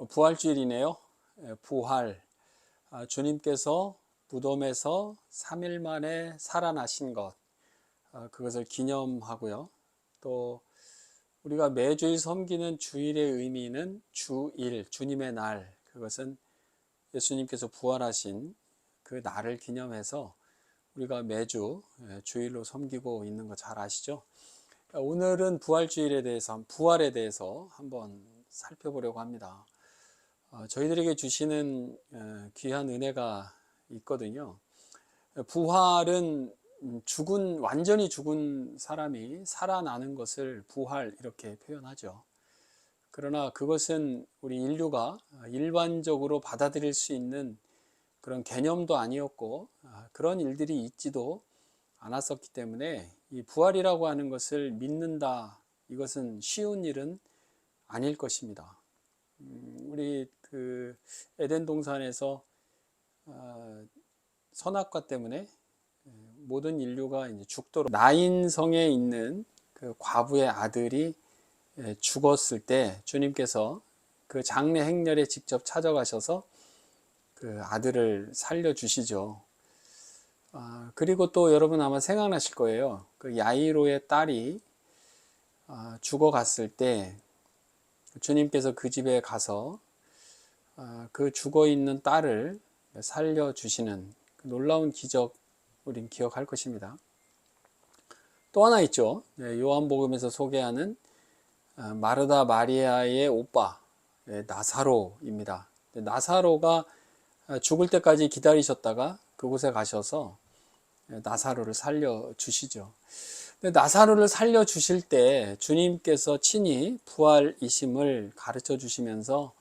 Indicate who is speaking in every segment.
Speaker 1: 부활주일이네요. 부활. 주님께서 무덤에서 3일 만에 살아나신 것, 그것을 기념하고요. 또 우리가 매주일 섬기는 주일의 의미는 주일, 주님의 날, 그것은 예수님께서 부활하신 그 날을 기념해서 우리가 매주 주일로 섬기고 있는 거 잘 아시죠? 오늘은 부활에 대해서 한번 살펴보려고 합니다. 저희들에게 주시는 귀한 은혜가 있거든요. 부활은 완전히 죽은 사람이 살아나는 것을 부활 이렇게 표현하죠. 그러나 그것은 우리 인류가 일반적으로 받아들일 수 있는 그런 개념도 아니었고, 그런 일들이 있지도 않았었기 때문에 이 부활이라고 하는 것을 믿는다, 이것은 쉬운 일은 아닐 것입니다. 우리 에덴 동산에서 선악과 때문에 모든 인류가 이제 죽도록, 나인성에 있는 그 과부의 아들이 죽었을 때 주님께서 그 장례 행렬에 직접 찾아가셔서 그 아들을 살려주시죠. 그리고 또 여러분 아마 생각나실 거예요. 그 야이로의 딸이 죽어갔을 때 주님께서 그 집에 가서 그 죽어있는 딸을 살려주시는 그 놀라운 기적, 우린 기억할 것입니다. 또 하나 있죠. 요한복음에서 소개하는 마르다 마리아의 오빠 나사로입니다. 나사로가 죽을 때까지 기다리셨다가 그곳에 가셔서 나사로를 살려주시죠. 나사로를 살려주실 때 주님께서 친히 부활이심을 가르쳐 주시면서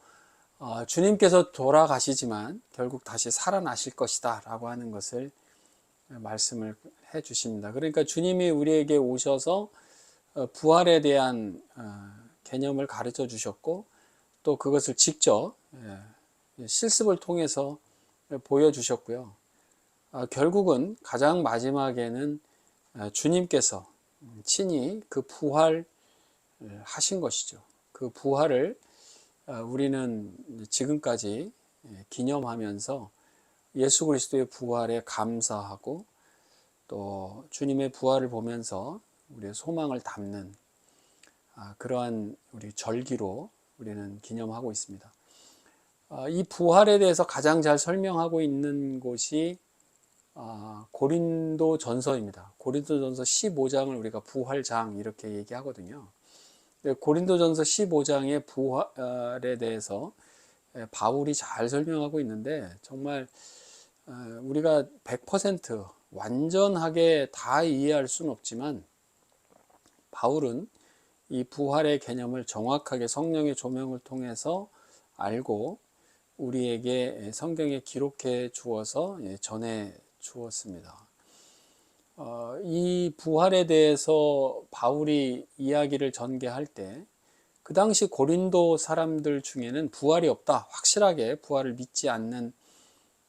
Speaker 1: 주님께서 돌아가시지만 결국 다시 살아나실 것이다 라고 하는 것을 말씀을 해 주십니다. 그러니까 주님이 우리에게 오셔서 부활에 대한 개념을 가르쳐 주셨고, 또 그것을 직접 실습을 통해서 보여주셨고요. 결국은 가장 마지막에는 주님께서 친히 그 부활을 하신 것이죠. 그 부활을 우리는 지금까지 기념하면서 예수 그리스도의 부활에 감사하고, 또 주님의 부활을 보면서 우리의 소망을 담는 그러한 우리 절기로 우리는 기념하고 있습니다. 이 부활에 대해서 가장 잘 설명하고 있는 곳이 고린도전서입니다. 고린도전서 15장을 우리가 부활장 이렇게 얘기하거든요. 고린도전서 15장의 부활에 대해서 바울이 잘 설명하고 있는데, 정말 우리가 100% 완전하게 다 이해할 수는 없지만 바울은 이 부활의 개념을 정확하게 성령의 조명을 통해서 알고 우리에게 성경에 기록해 주어서 전해 주었습니다. 이 부활에 대해서 바울이 이야기를 전개할 때 그 당시 고린도 사람들 중에는 부활이 없다, 확실하게 부활을 믿지 않는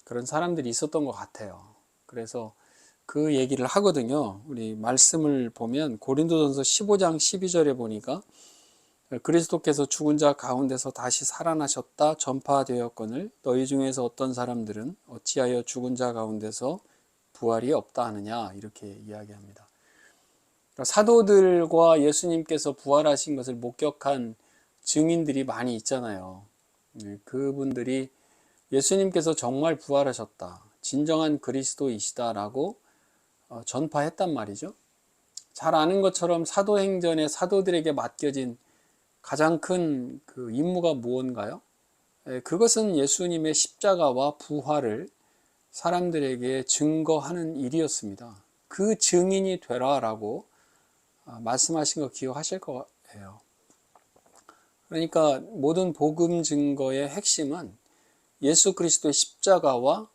Speaker 1: 그런 사람들이 있었던 것 같아요. 그래서 그 얘기를 하거든요. 우리 말씀을 보면 고린도전서 15장 12절에 보니까 그리스도께서 죽은 자 가운데서 다시 살아나셨다 전파되었거늘 너희 중에서 어떤 사람들은 어찌하여 죽은 자 가운데서 부활이 없다 하느냐, 이렇게 이야기합니다. 사도들과 예수님께서 부활하신 것을 목격한 증인들이 많이 있잖아요. 그분들이 예수님께서 정말 부활하셨다, 진정한 그리스도이시다라고 전파했단 말이죠. 잘 아는 것처럼 사도행전의 사도들에게 맡겨진 가장 큰 그 임무가 무언가요? 그것은 예수님의 십자가와 부활을 사람들에게 증거하는 일이었습니다. 그 증인이 되라라고 말씀하신 거 기억하실 거예요. 그러니까 모든 복음 증거의 핵심은 예수 그리스도의 십자가와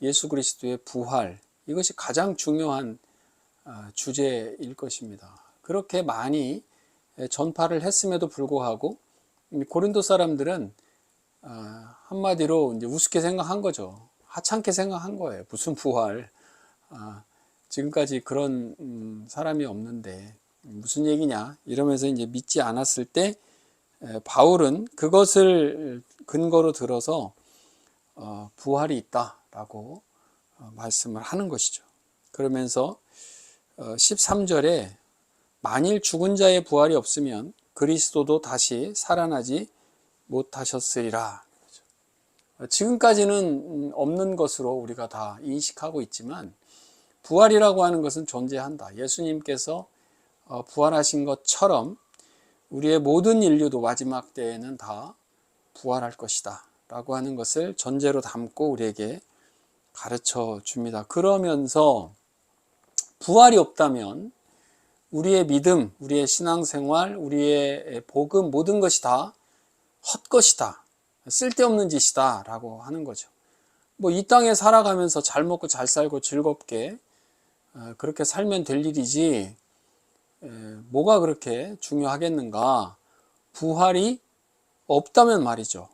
Speaker 1: 예수 그리스도의 부활, 이것이 가장 중요한 주제일 것입니다. 그렇게 많이 전파를 했음에도 불구하고 고린도 사람들은 한마디로 이제 우습게 생각한 거죠. 하찮게 생각한 거예요. 무슨 부활? 지금까지 그런 사람이 없는데 무슨 그러면서 이제 믿지 않았을 때 바울은 그것을 근거로 들어서 부활이 있다라고 말씀을 하는 것이죠. 그러면서 13절에 만일 죽은 자의 부활이 없으면 그리스도도 다시 살아나지 못하셨으리라. 지금까지는 없는 것으로 우리가 다 인식하고 있지만 부활이라고 하는 것은 존재한다. 예수님께서 부활하신 것처럼 우리의 모든 인류도 마지막 때에는 다 부활할 것이다 라고 하는 것을 전제로 담고 우리에게 가르쳐 줍니다. 그러면서 부활이 없다면 우리의 믿음, 우리의 신앙생활, 우리의 복음 모든 것이 다 헛것이다, 쓸데없는 짓이다 라고 하는 거죠. 이 땅에 살아가면서 잘 먹고 잘 살고 즐겁게 그렇게 살면 될 일이지 뭐가 그렇게 중요하겠는가. 부활이 없다면 말이죠.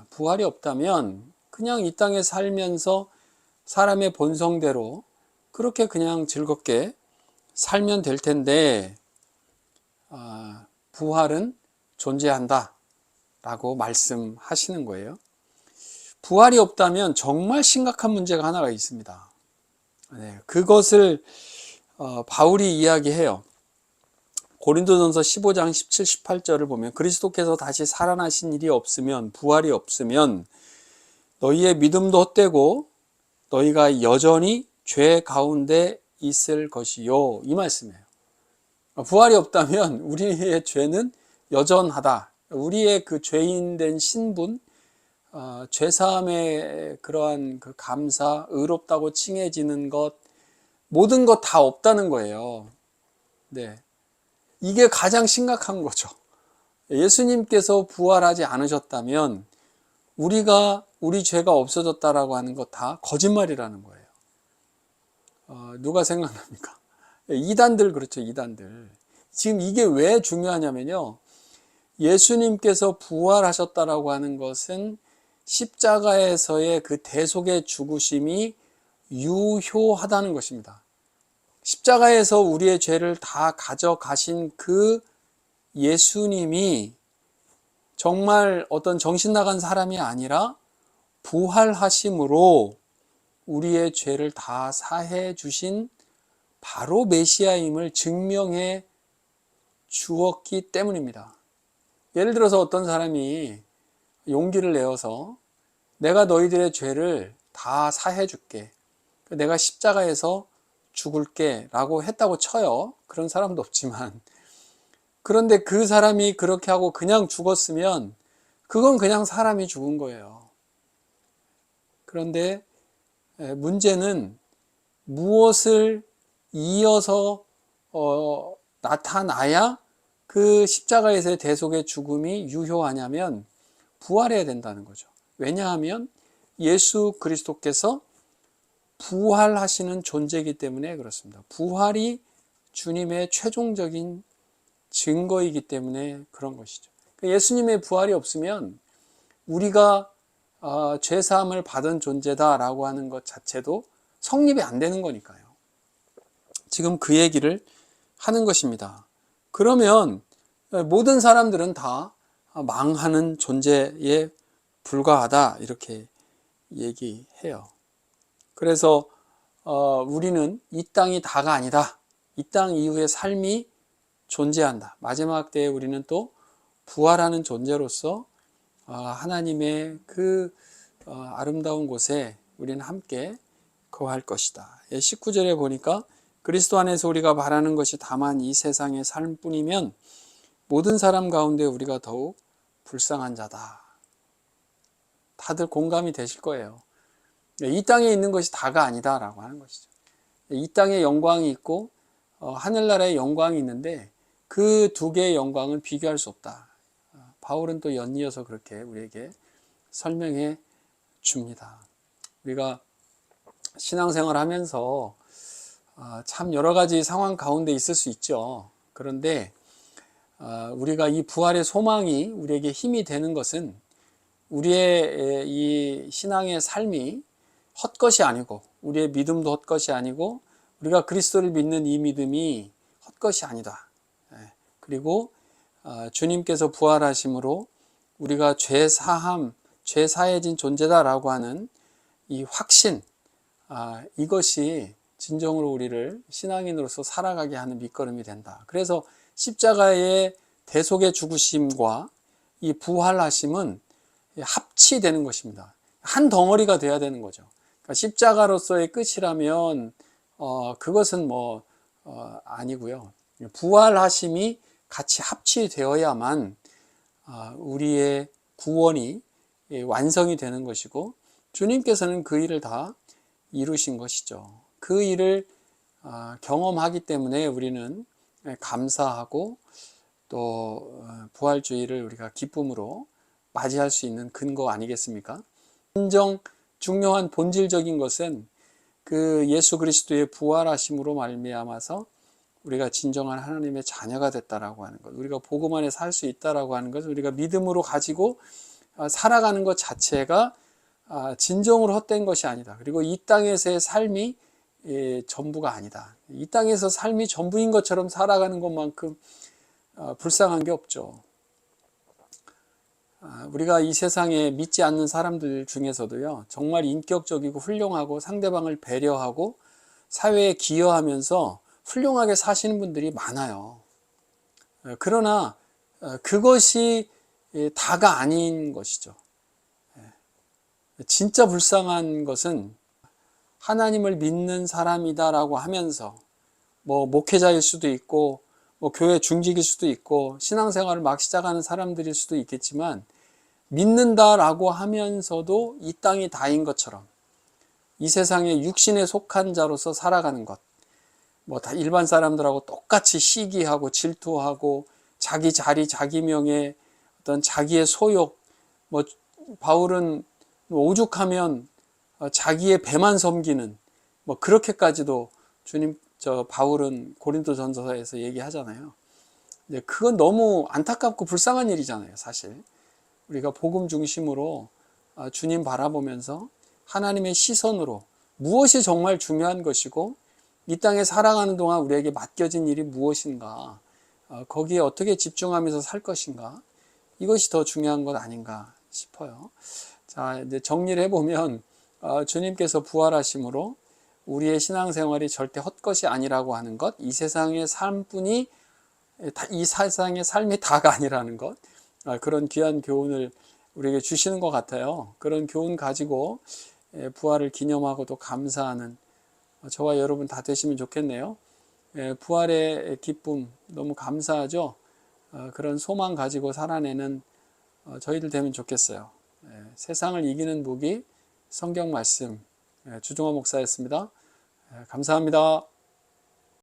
Speaker 1: 부활이 없다면 그냥 이 땅에 살면서 사람의 본성대로 그렇게 그냥 즐겁게 살면 될 텐데 부활은 존재한다 라고 말씀하시는 거예요. 부활이 없다면 정말 심각한 문제가 하나가 있습니다. 그것을 바울이 이야기해요. 고린도전서 15장 17, 18절을 보면 그리스도께서 다시 살아나신 일이 없으면, 부활이 없으면 너희의 믿음도 헛되고 너희가 여전히 죄 가운데 있을 것이요, 이 말씀이에요. 부활이 없다면 우리의 죄는 여전하다. 우리의 그 죄인된 신분, 죄사함의 그러한 그 감사, 의롭다고 칭해지는 것, 모든 것 다 없다는 거예요. 네, 이게 가장 심각한 거죠. 예수님께서 부활하지 않으셨다면 우리 죄가 없어졌다라고 하는 것 다 거짓말이라는 거예요. 누가 생각납니까? 이단들, 그렇죠, 이단들. 지금 이게 왜 중요하냐면요, 예수님께서 부활하셨다라고 하는 것은 십자가에서의 그 대속의 죽으심이 유효하다는 것입니다. 십자가에서 우리의 죄를 다 가져가신 그 예수님이 정말 어떤 정신 나간 사람이 아니라 부활하심으로 우리의 죄를 다 사해 주신 바로 메시아임을 증명해 주었기 때문입니다. 예를 들어서 어떤 사람이 용기를 내어서 내가 너희들의 죄를 다 사해 줄게, 내가 십자가에서 죽을게 라고 했다고 쳐요. 그런 사람도 없지만, 그런데 그 사람이 그렇게 하고 그냥 죽었으면 그건 그냥 사람이 죽은 거예요. 그런데 문제는 무엇을 이어서 나타나야 그 십자가에서의 대속의 죽음이 유효하냐면 부활해야 된다는 거죠. 왜냐하면 예수 그리스도께서 부활하시는 존재이기 때문에 그렇습니다. 부활이 주님의 최종적인 증거이기 때문에 그런 것이죠. 예수님의 부활이 없으면 우리가 죄사함을 받은 존재다라고 하는 것 자체도 성립이 안 되는 거니까요. 지금 그 얘기를 하는 것입니다. 그러면 모든 사람들은 다 망하는 존재에 불과하다, 이렇게 얘기해요. 그래서 우리는 이 땅이 다가 아니다. 이 땅 이후의 삶이 존재한다. 마지막 때에 우리는 또 부활하는 존재로서 하나님의 그 아름다운 곳에 우리는 함께 거할 것이다. 19절에 보니까 그리스도 안에서 우리가 바라는 것이 다만 이 세상의 삶뿐이면 모든 사람 가운데 우리가 더욱 불쌍한 자다. 다들 공감이 되실 거예요. 이 땅에 있는 것이 다가 아니다라고 하는 것이죠. 이 땅에 영광이 있고 하늘나라의 영광이 있는데 그 두 개의 영광은 비교할 수 없다. 바울은 또 연이어서 그렇게 우리에게 설명해 줍니다. 우리가 신앙생활 하면서 참 여러 가지 상황 가운데 있을 수 있죠. 그런데 우리가 이 부활의 소망이 우리에게 힘이 되는 것은 우리의 이 신앙의 삶이 헛것이 아니고, 우리의 믿음도 헛것이 아니고, 우리가 그리스도를 믿는 이 믿음이 헛것이 아니다. 그리고 주님께서 부활하심으로 우리가 죄 사함, 죄사해진 존재다라고 하는 이 확신, 이것이 진정으로 우리를 신앙인으로서 살아가게 하는 밑거름이 된다. 그래서 십자가의 대속의 죽으심과 이 부활하심은 합치되는 것입니다. 한 덩어리가 돼야 되는 거죠. 그러니까 십자가로서의 끝이라면 그것은 아니고요. 부활하심이 같이 합치되어야만 우리의 구원이 완성이 되는 것이고, 주님께서는 그 일을 다 이루신 것이죠. 그 일을 경험하기 때문에 우리는 감사하고 또 부활주의를 우리가 기쁨으로 맞이할 수 있는 근거 아니겠습니까? 진정 중요한 본질적인 것은 그 예수 그리스도의 부활하심으로 말미암아서 우리가 진정한 하나님의 자녀가 됐다라고 하는 것, 우리가 복음 안에 살 수 있다라고 하는 것, 우리가 믿음으로 가지고 살아가는 것 자체가 진정으로 헛된 것이 아니다. 그리고 이 땅에서의 삶이 전부가 아니다. 이 땅에서 삶이 전부인 것처럼 살아가는 것만큼 불쌍한 게 없죠. 우리가 이 세상에 믿지 않는 사람들 중에서도요, 정말 인격적이고 훌륭하고 상대방을 배려하고 사회에 기여하면서 훌륭하게 사시는 분들이 많아요. 그러나 그것이 다가 아닌 것이죠. 진짜 불쌍한 것은 하나님을 믿는 사람이다라고 하면서 목회자일 수도 있고 교회 중직일 수도 있고 신앙생활을 막 시작하는 사람들일 수도 있겠지만, 믿는다라고 하면서도 이 땅이 다인 것처럼 이 세상에 육신에 속한 자로서 살아가는 것, 다 일반 사람들하고 똑같이 시기하고 질투하고 자기 자리, 자기 명예, 어떤 자기의 소욕, 바울은 오죽하면 자기의 배만 섬기는 그렇게까지도 바울은 고린도전서에서 얘기하잖아요. 근데 그건 너무 안타깝고 불쌍한 일이잖아요, 사실. 우리가 복음 중심으로 주님 바라보면서 하나님의 시선으로 무엇이 정말 중요한 것이고 이 땅에 살아가는 동안 우리에게 맡겨진 일이 무엇인가, 거기에 어떻게 집중하면서 살 것인가, 이것이 더 중요한 것 아닌가 싶어요. 자, 이제 정리를 해보면 주님께서 부활하심으로 우리의 신앙생활이 절대 헛것이 아니라고 하는 것, 이 세상의 삶뿐이 이 세상의 삶이 다가 아니라는 것, 그런 귀한 교훈을 우리에게 주시는 것 같아요. 그런 교훈 가지고 부활을 기념하고 또 감사하는 저와 여러분 다 되시면 좋겠네요. 부활의 기쁨 너무 감사하죠. 그런 소망 가지고 살아내는 저희들 되면 좋겠어요. 세상을 이기는 무기 성경 말씀, 주중호 목사였습니다. 감사합니다.